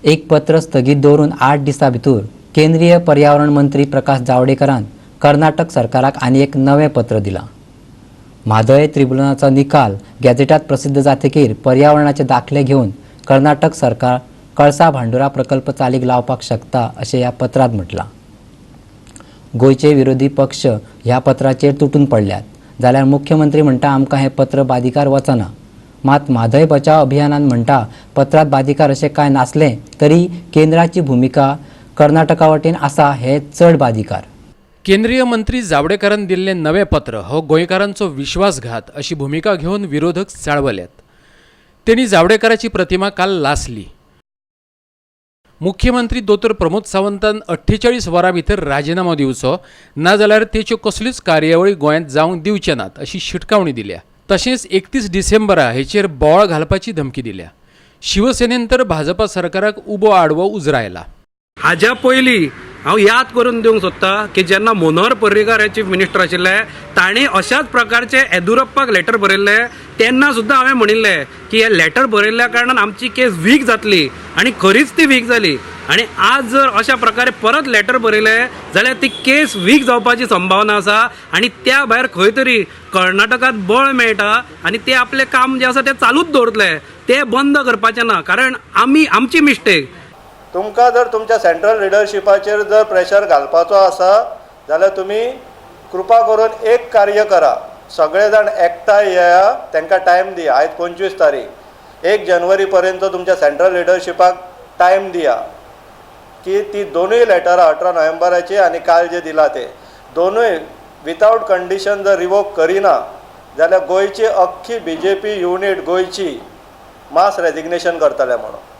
एक पत्र स्थगित दवरून 8 दिसां भितर केंद्रीय पर्यावरण मंत्री प्रकाश जावडेकरान कर्नाटक सरकाराक आनी एक नवें पत्र दिलां। म्हादय ट्रिब्युनलाचो निकाल गॅझेटात प्रसिद्ध जातकीर पर्यावरणाचे दाखले घेवन कर्नाटक सरकार कळसा भांडुरा प्रकल्प चालीक लावपाक शकता अशें ह्या पत्रांत म्हटलां। गोंयचे विरोधी पक्ष ह्या पत्राचेर तुटून पडल्यात जाल्यार मुख्यमंत्री म्हणटा आमकां हें पत्र बादिकार वचना। मात म्हादय बचाव अभियानान म्हणटा पत्रांत बादिकार अशें कांय नासलें तरी केंद्राची भूमिका कर्नाटका वटेन आसा हें चड बादिकार। केंद्रीय मंत्री जावडेकरान दिल्लें नवें पत्र हो गोंयकारांचो विश्वासघात अशी भूमिका घेवन विरोधक चाळवल्यात। तेणी जावडेकराची प्रतिमा काल लासली। मुख्यमंत्री दोतोर प्रमोद सावंतान 48 वरां भितर राजिनामो दिवचो नाजाल्यार तेच्यो कसल्योच कार्यावळी गोंयांत जावंक दिवचे नात अशी शिटकावणी दिल्या। तशेंच 31 डिसेंबरा हेचेर बोवाळ घालपाची धमकी दिल्या। शिवसेनेन तर भाजपा सरकाराक उबो आडवो उजरायला। हाज्या पयलीं हांव याद करून दिवंक सोदता की जेन्ना मनोहर पर्रीकार हे चीफ मिनिस्टर आशिल्ले तांणी अशाच प्रकारचे येदुरप्पाक लेटर बरयल्ले तेन्ना सुद्दां हांवें म्हणिल्लें की हे लेटर बरयल्ल्या कारणान आमची केस वीक जातली आनी खरीच ती वीक जाली। आनी आज जर अशा प्रकारे परत लेटर बरयलें जाल्यार ती केस वीक जावपाची संभावना आसा आनी त्या भायर खंय तरी कर्नाटकांत बळ मेळटा आनी ते आपलें काम जें आसा तें चालूच दवरतले, तें बंद करपाचें ना। कारण आमची मिस्टेक। तुमकां जर तुमच्या सेंट्रल लिडरशिपाचेर जर प्रेशर घालपाचो आसा जाल्यार तुमी कृपा करून एक कार्य करा, सगळे जाण एकठांय येया, तांकां टायम दिया। आयज 25 तारीख 1 जानेवारी पर्यंत तुमच्या सेंट्रल लिडरशिपाक टायम दिया की ती दोनूय लेटरां 18 नोव्हेंबराची आनी काल जे दिला ते दोनूय विथआउट कंडिशन जर रिवोक करिना जाल्यार गोंयची अख्खी BJP युनिट गोंयची मास रेजिग्नेशन करतले म्हणून।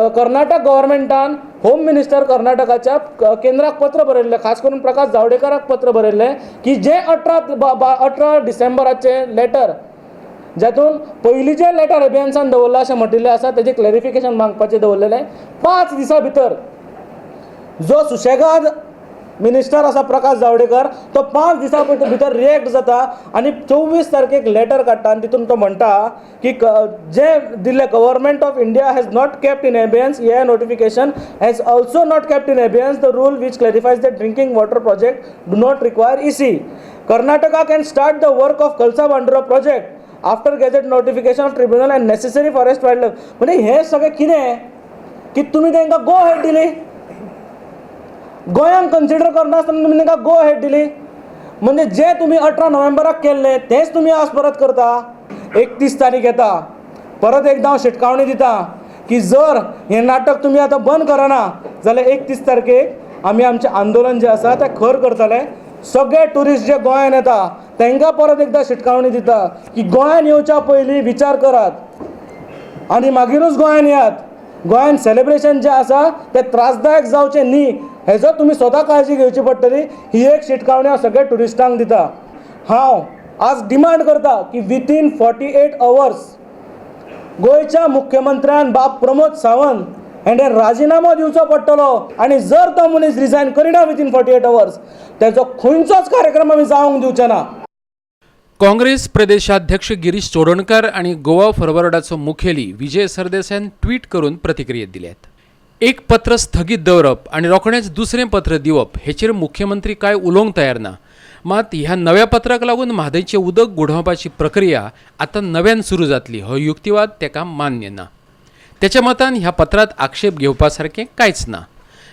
कर्नाटक गव्हर्मेंटान होम मिनिस्टर कर्नाटकाच्या केंद्राक पत्र बरयल्लें, खास करून प्रकाश जावडेकराक पत्र बरयल्लें की जे 18 डिसेंबराचे लेटर जातून पयलींचे लेटर एबियन्सान दवरला अशें म्हटिल्लें आसा तेजें क्लॅरिफिकेशन मागपाचें दवरलेलें। 5 दिसां भितर जो सुशेगाद मिनिस्टर आसा प्रकाश जावडेकर तो 5 दिसां भितर रिएक्ट जाता आनी 24 तारखेक लेटर काडटा आनी तितून तो म्हणटा की जे दिल्ले government of India has not kept in abeyance a notification has also not kept in abeyance the rule which clarifies the drinking water project do not require EC. Karnataka can start the work of Kalasa Bhandura project after gazette notification of tribunal and necessary forest wild life. म्हणजे हे सगळें कितें की तुमी तांकां गो head दिली, गोंयांक consider करनासतना तुमी तांकां गो हेड दिली। म्हणजे जे तुमी 18 नोव्हेंबराक केल्ले तेच तुमी आज परत करता। 31 तारीख येता, परत एकदां हांव शिटकावणी दिता की जर हें नाटक तुमी आतां बंद करना जाल्यार 31 तारखेक आमी आमचें आंदोलन जें आसा तें खर करतले। सगळे ट्युरिस्ट जे गोंयांत येता तांकां परत एकदां शिटकावणी दिता की गोंयांत येवच्या पयलीं विचार करात आनी मागीरूच गोंयांत येयात। गोंयांत सेलिब्रेशन जें आसा तें त्रासदायक जावचें न्ही हेजो तुमी स्वता काळजी घेवची पडटली। ही एक शिटकावणी हांव सगळ्या ट्युरिस्टांक दिता। हांव आज डिमांड करता की विथीन 48 अवर्स गोंयच्या मुख्यमंत्र्यान बाब प्रमोद सावंत हांणे राजिनामो दिवचो पडटलो आनी जर तो मनीस रिजायन करिना विथीन 48 अवर्स तेजो खंयचोच कार्यक्रम आमी जावंक दिवचे ना। काँग्रेस प्रदेशाध्यक्ष गिरीश चोडणकर आणि गोवा फॉरवर्डाचो मुखेली विजय सरदेसायान ट्वीट करून प्रतिक्रिया दिल्यात। एक पत्र स्थगीत दवरप आणि रोखडेंच दुसरें पत्र दिवप हेचेर मुख्यमंत्री काय उलोवंक तयार ना। मात ह्या नव्या पत्राक लागून म्हादयचें उदक गुडोवपाची प्रक्रिया आतां नव्यान सुरू जातली हो युक्तिवाद तेका मान्य ना। तेच्या मतान ह्या पत्रांत आक्षेप घेवपा सारकें कांयच ना,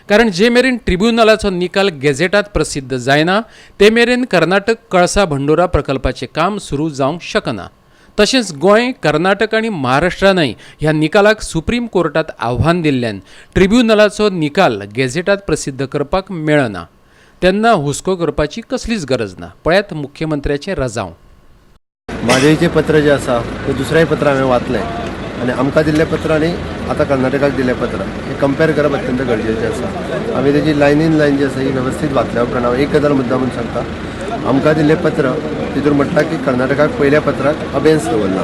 कारण जे मेरेन ट्रिब्युनलाचो निकाल गॅझेटात प्रसिद्ध जायना ते मेरेन कर्नाटक कळसा भांडुरा प्रकल्पाचें काम सुरू जावंक शकना। तशेंच गोंय, कर्नाटक आनी महाराष्ट्रानय ह्या निकालाक सुप्रीम कोर्टात आव्हान दिल्ल्यान ट्रिब्युनलाचो निकाल गॅझेटात प्रसिद्ध करपाक मेळना। तेन्ना हुस्को करपाची कसलीच गरज ना। पळयात मुख्यमंत्र्याचें रजाव। म्हादयचें पत्र जें आसा तें दुसरेंय पत्र हांवें वाचलें आनी आमकां दिल्लें पत्र आनी आतां कर्नाटकाक दिल्लें पत्र हें कंपेर करप अत्यंत गरजेचें आसा। आमी तेजी लायन इन लायन जी आसा ही वेवस्थीत वाचल्या उपरांत हांव एक गजाल मुद्दामून सांगता। आमकां दिल्लें पत्र तितून म्हणटा की कर्नाटकाक पयल्या पत्राक अबेन्स दवरला,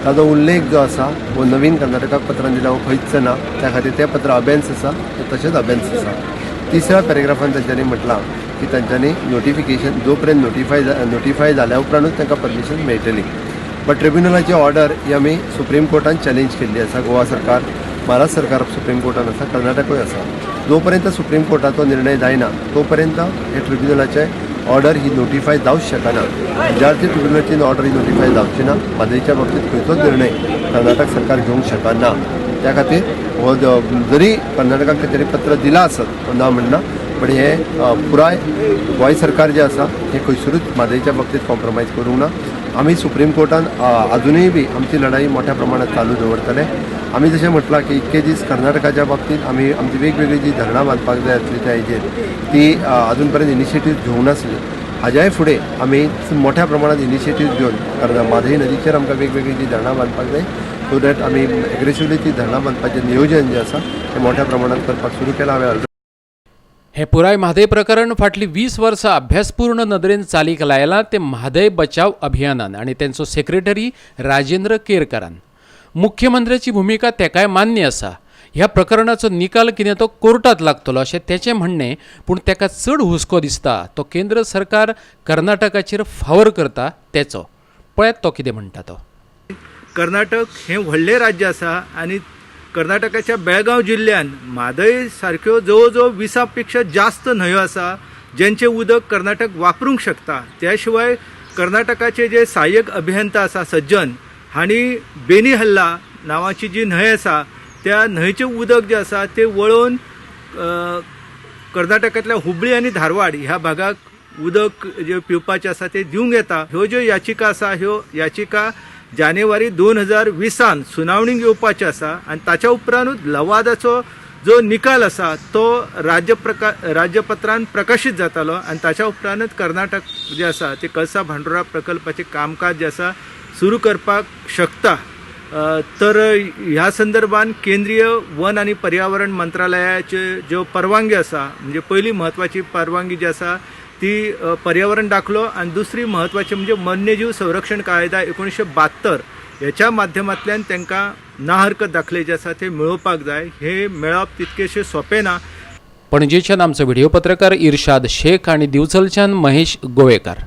ताजो उल्लेख जो आसा हो नवीन कर्नाटकाक पत्रान दिला हो खंयच ना, त्या खातीर तें पत्र अबेन्स आसा तशेंच अबेन्स आसा। तिसऱ्या पॅरेग्राफान तांच्यांनी म्हटलां की तांच्यांनी नोटिफिकेशन जो पर्यंत नोटिफाय जाल्या उपरांतूच तांकां परमिशन मेळटली। बट ट्रिब्युनलाची ऑर्डर ही आमी सुप्रीम कोर्टान चॅलेंज केल्ली आसा। गोवा सरकार महाराष्ट्र सरकार सुप्रीम कोर्टान आसा, कर्नाटकूय आसा. जो पर्यंत सुप्रीम कोर्टाचो निर्णय जायना तो पर्यंत हे ट्रिब्युनलाचे ऑर्डर ही नोटिफाय जावंक शकना. ज्या ट्रिब्युनलाची ऑर्डर ही नोटिफाय जावची ना, म्हादईच्या बाबतीत खंयचोच निर्णय कर्नाटक सरकार घेवंक शकना. त्या खातीर हो जरी कर्नाटकाक तरी पत्र दिलां आसत ना म्हणना, पण हे पुराय गोंय सरकार जे आसा हे खंयसरूच म्हादईच्या बाबतीत कॉम्प्रोमायज करूंक ना. आमी सुप्रीम कोर्टान अजुनूय बी आमची लढाई मोठ्या प्रमाणात चालू दवरतले. आमी जशें म्हटलां की इतके दीस कर्नाटकाच्या बाबतीत आमी आमची वेगवेगळी जी धरणां बांदपाक जाय आसली त्या हेजेर ती अजून पर्यंत इनिशिएटीव घेवंक नासली. हाज्याय फुडें आमी मोठ्या प्रमाणात इनिशिएटीव घेवन म्हादई नदीचेर आमकां वेगवेगळी जी धरणां बांदपाक जाय सो दॅट आमी एग्रेसिवली ती धरणां बांदपाचें नियोजन जें आसा तें मोठ्या प्रमाणात करपाक सुरू केलां. हांवें हे पुराय म्हादय प्रकरण फाटली 20 वर्सां अभ्यासपूर्ण नदरेन चालीक लायलां ते म्हादय बचाव अभियानान आनी तेंचो सेक्रेटरी राजेंद्र केरकारान. मुख्यमंत्र्याची भुमिका तेकाय मान्य आसा. ह्या प्रकरणाचो निकाल कितें तो कोर्टात लागतलो अशें तेचें म्हणणें, पूण तेका चड हुस्को दिसता तो केंद्र सरकार कर्नाटकाचेर फावर करता तेचो. पळयात तो कितें म्हणटा तो. कर्नाटक हें व्हडलें राज्य आसा आनी कर्नाटकाच्या बेळगांव जिल्ल्यान म्हादय सारक्यो जवळ जवळ 20 पेक्षा जास्त न्हंयो आसा जेंचें उदक कर्नाटक वापरूंक शकता. त्या शिवाय कर्नाटकाचे जे सहाय्यक अभियंता आसा सज्जन हांणी बेनीहल्ला नांवाची जी न्हंय आसा त्या न्हंयचें उदक जें आसा तें वळोवन कर्नाटकांतल्या हुबळी आनी धारवाड ह्या भागाक उदक जे पिवपाचें आसा तें दिवंक येता. ह्यो ज्यो याचिका आसा ह्यो याचिका जानेवारी 2020 सुनावणीक येवपाचें आसा आनी ताच्या उपरांतूच लवादाचो जो निकाल आसा तो राज्यपत्रांत प्रकाशीत जातालो आनी ताच्या उपरांतूच कर्नाटक जे आसा ते कळसा भांडोरा प्रकल्पाचें कामकाज जे आसा सुरू करपाक शकता. तर ह्या संदर्भात केंद्रीय वन आणि पर्यावरण मंत्रालयाचे ज्यो परवानगी आसा म्हणजे पहिली महत्वाची परवानगी जी आसा ती पर्यावरण दाखलो आणि दुसरी महत्वाची म्हणजे वन्यजीव संरक्षण कायदा 1972 ह्याच्या माध्यमांतल्यान तांकां ना हरकत दाखले जे आसा ते मेळोवपाक जाय. हे मेळप तितकेशें सोंपें ना. पणजेच्यान आमचो व्हिडिओ पत्रकार इर्शाद शेख आणि दिवचलच्यान महेश गोवेकार.